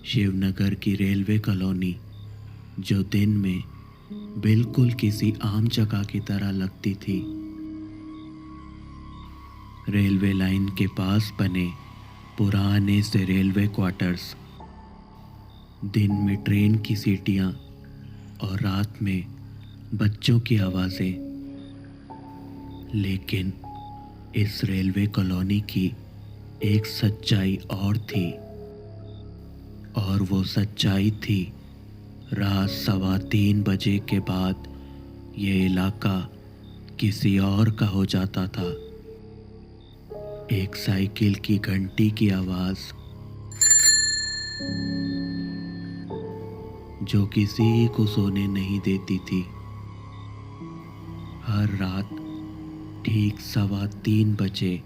शिवनगर की railway colony, जो दिन में बिल्कुल किसी आम जगह की तरह लगती थी। रेलवे लाइन के पास बने पुराने से रेलवे क्वार्टर्स, दिन में ट्रेन की सीटियां और रात में बच्चों की आवाज़ें। लेकिन इस रेलवे कॉलोनी की एक सच्चाई और थी, और वो सच्चाई थी रात 3:15 के बाद ये इलाका किसी और का हो जाता था। एक साइकिल की घंटी की आवाज़ जो किसी को सोने नहीं देती थी। हर रात ठीक 3:15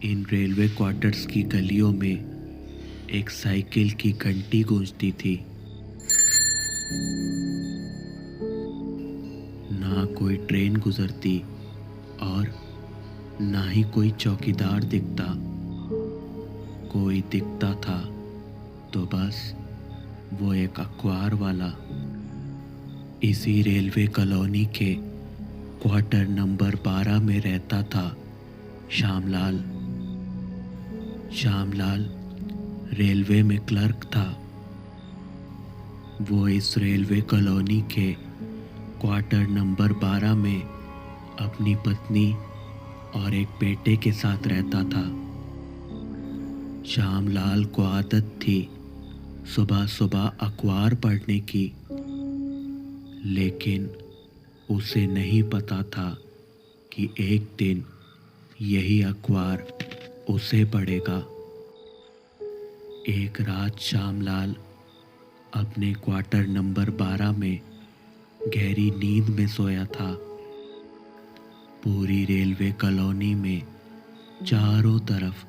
इन रेलवे क्वार्टर्स की गलियों में एक साइकिल की घंटी गूंजती थी। ना कोई ट्रेन गुजरती और ना ही कोई चौकीदार दिखता। कोई दिखता था तो बस वो एक अखबार वाला। इसी रेलवे कॉलोनी के क्वार्टर नंबर 12 में रहता था श्यामलाल। श्यामलाल रेलवे में क्लर्क था। वो इस रेलवे कॉलोनी के क्वार्टर नंबर 12 में अपनी पत्नी और एक बेटे के साथ रहता था। श्यामलाल को आदत थी सुबह सुबह अखबार पढ़ने की, लेकिन उसे नहीं पता था कि एक दिन यही अखबार उसे पढ़ेगा। एक रात श्यामलाल अपने क्वार्टर नंबर 12 में गहरी नींद में सोया था। पूरी रेलवे कॉलोनी में चारों तरफ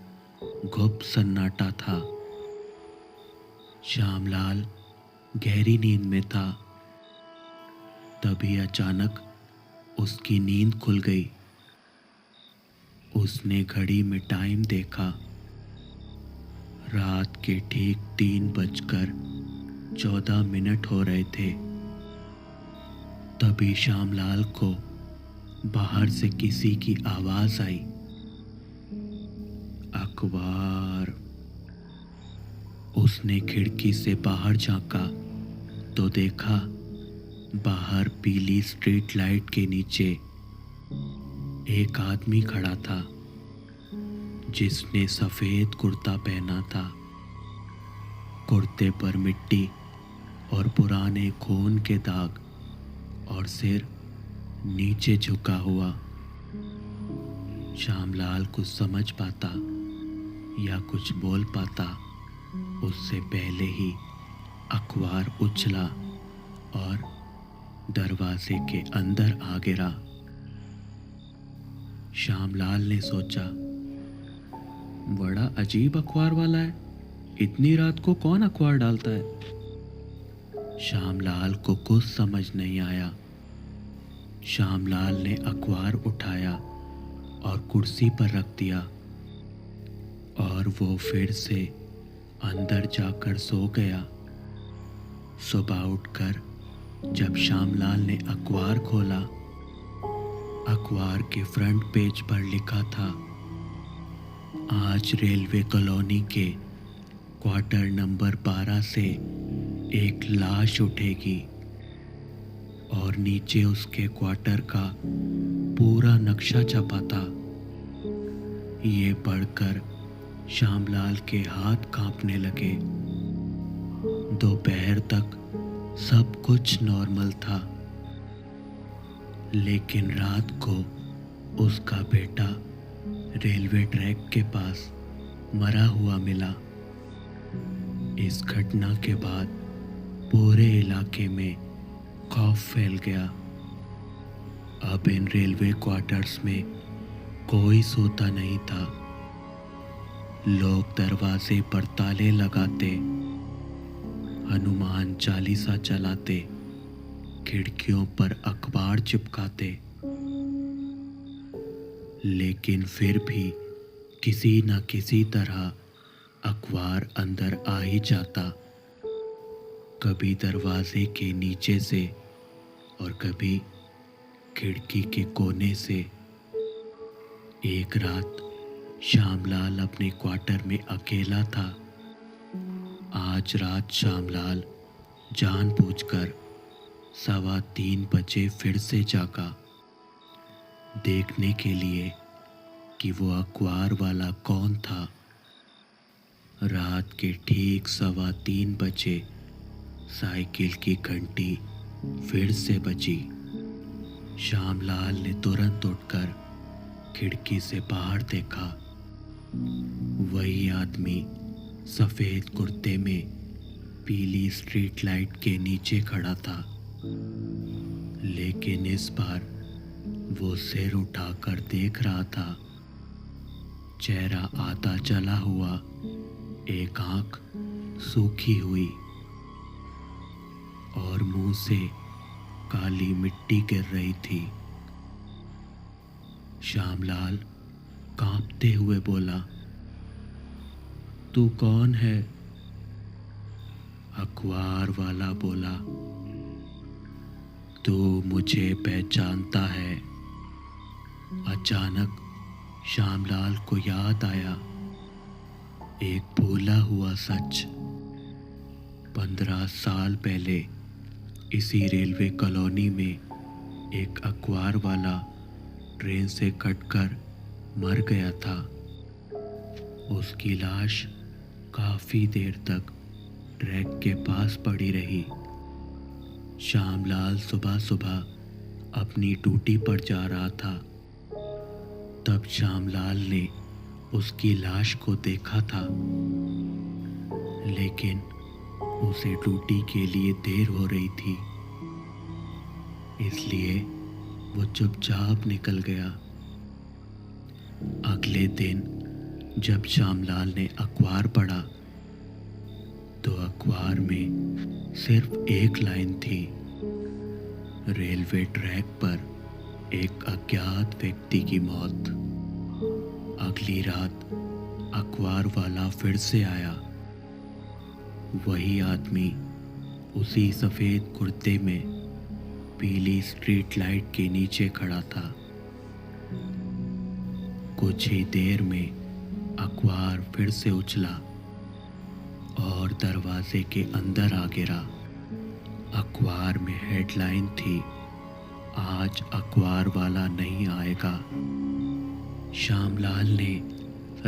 गुप्त सन्नाटा था। श्यामलाल गहरी नींद में था। तभी अचानक उसकी नींद खुल गई। उसने घड़ी में टाइम देखा। रात के ठीक 3:14 हो रहे थे। तभी श्यामलाल को बाहर से किसी की आवाज आई, अखबार। उसने खिड़की से बाहर झांका तो देखा बाहर पीली स्ट्रीट लाइट के नीचे एक आदमी खड़ा था, जिसने सफेद कुर्ता पहना था। कुर्ते पर मिट्टी और पुराने खून के दाग और सिर नीचे झुका हुआ। श्यामलाल कुछ समझ पाता या कुछ बोल पाता उससे पहले ही अखबार उछला और दरवाजे के अंदर आ गिरा। श्यामलाल ने सोचा, बड़ा अजीब अखबार वाला है, इतनी रात को कौन अखबार डालता है। श्यामलाल को कुछ समझ नहीं आया। श्यामलाल ने अखबार उठाया और कुर्सी पर रख दिया और वो फिर से अंदर जाकर सो गया। सुबह उठकर जब श्यामलाल ने अखबार खोला, अखबार के फ्रंट पेज पर लिखा था, आज रेलवे कॉलोनी के क्वार्टर नंबर 12 से एक लाश उठेगी, और नीचे उसके क्वार्टर का पूरा नक्शा छपा था। ये पढ़कर श्यामलाल के हाथ कांपने लगे। दोपहर तक सब कुछ नॉर्मल था, लेकिन रात को उसका बेटा रेलवे ट्रैक के पास मरा हुआ मिला। इस घटना के बाद पूरे इलाके में खौफ फैल गया। अब इन रेलवे क्वार्टर्स में कोई सोता नहीं था। लोग दरवाजे पर ताले लगाते, हनुमान चालीसा चलाते, खिड़कियों पर अखबार चिपकाते, लेकिन फिर भी किसी न किसी तरह अखबार अंदर आ ही जाता कभी दरवाजे के नीचे से और कभी खिड़की के कोने से। एक रात श्यामलाल अपने क्वार्टर में अकेला था। आज रात श्यामलाल जानबूझकर 3:15 बजे फिर से जागा, देखने के लिए कि वो अखबार वाला कौन था। रात के ठीक 3:15 बजे साइकिल की घंटी फिर से बजी। श्यामलाल ने तुरंत उठकर खिड़की से बाहर देखा। वही आदमी सफ़ेद कुर्ते में पीली स्ट्रीट लाइट के नीचे खड़ा था, लेकिन इस बार वो सिर उठाकर देख रहा था। चेहरा आधा जला हुआ, एक आंख सूखी हुई और मुंह से काली मिट्टी गिर रही थी। श्यामलाल कांपते हुए बोला, तू कौन है? अखबार वाला बोला, तू मुझे पहचानता है? अचानक श्यामलाल को याद आया एक भूला हुआ सच। 15 साल पहले इसी रेलवे कॉलोनी में एक अखबार वाला ट्रेन से कटकर मर गया था। उसकी लाश काफ़ी देर तक ट्रैक के पास पड़ी रही। श्यामलाल सुबह सुबह अपनी ड्यूटी पर जा रहा था। तब श्यामलाल ने उसकी लाश को देखा था, लेकिन उसे ड्यूटी के लिए देर हो रही थी, इसलिए वो चुपचाप निकल गया। अगले दिन जब श्यामलाल ने अखबार पढ़ा तो अखबार में सिर्फ एक लाइन थी, रेलवे ट्रैक पर एक अज्ञात व्यक्ति की मौत। अगली रात अखबार वाला फिर से आया। वही आदमी उसी सफ़ेद कुर्ते में पीली स्ट्रीट लाइट के नीचे खड़ा था। कुछ ही देर में अखबार फिर से उछला और दरवाजे के अंदर आ गिरा। अखबार में हेडलाइन थी, आज अखबार वाला नहीं आएगा। श्यामलाल ने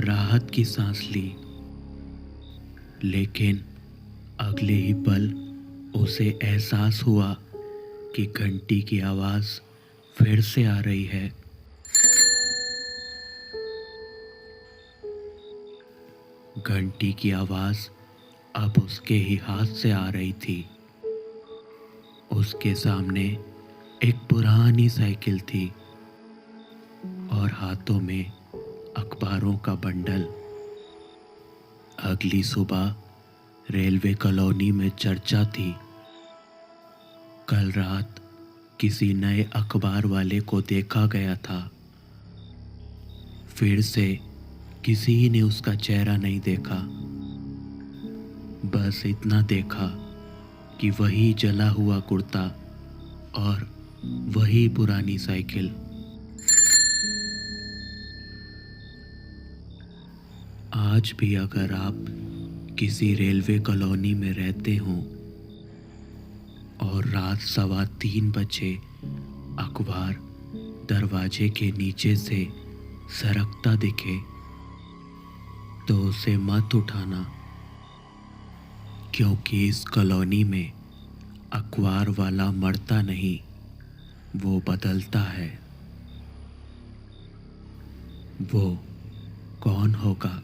राहत की सांस ली, लेकिन अगले ही पल उसे एहसास हुआ कि घंटी की आवाज़ फिर से आ रही है। घंटी की आवाज़ अब उसके ही हाथ से आ रही थी। उसके सामने एक पुरानी साइकिल थी और हाथों में अखबारों का बंडल। अगली सुबह रेलवे कॉलोनी में चर्चा थी। कल रात किसी नए अखबार वाले को देखा गया था। फिर से किसी ने उसका चेहरा नहीं देखा, बस इतना देखा कि वही जला हुआ कुर्ता और वही पुरानी साइकिल। आज भी अगर आप किसी रेलवे कॉलोनी में रहते हों और रात 3:15 बजे अखबार दरवाजे के नीचे से सरकता दिखे तो उसे मत उठाना, क्योंकि इस कॉलोनी में अखबार वाला मरता नहीं, वो बदलता है। वो कौन होगा?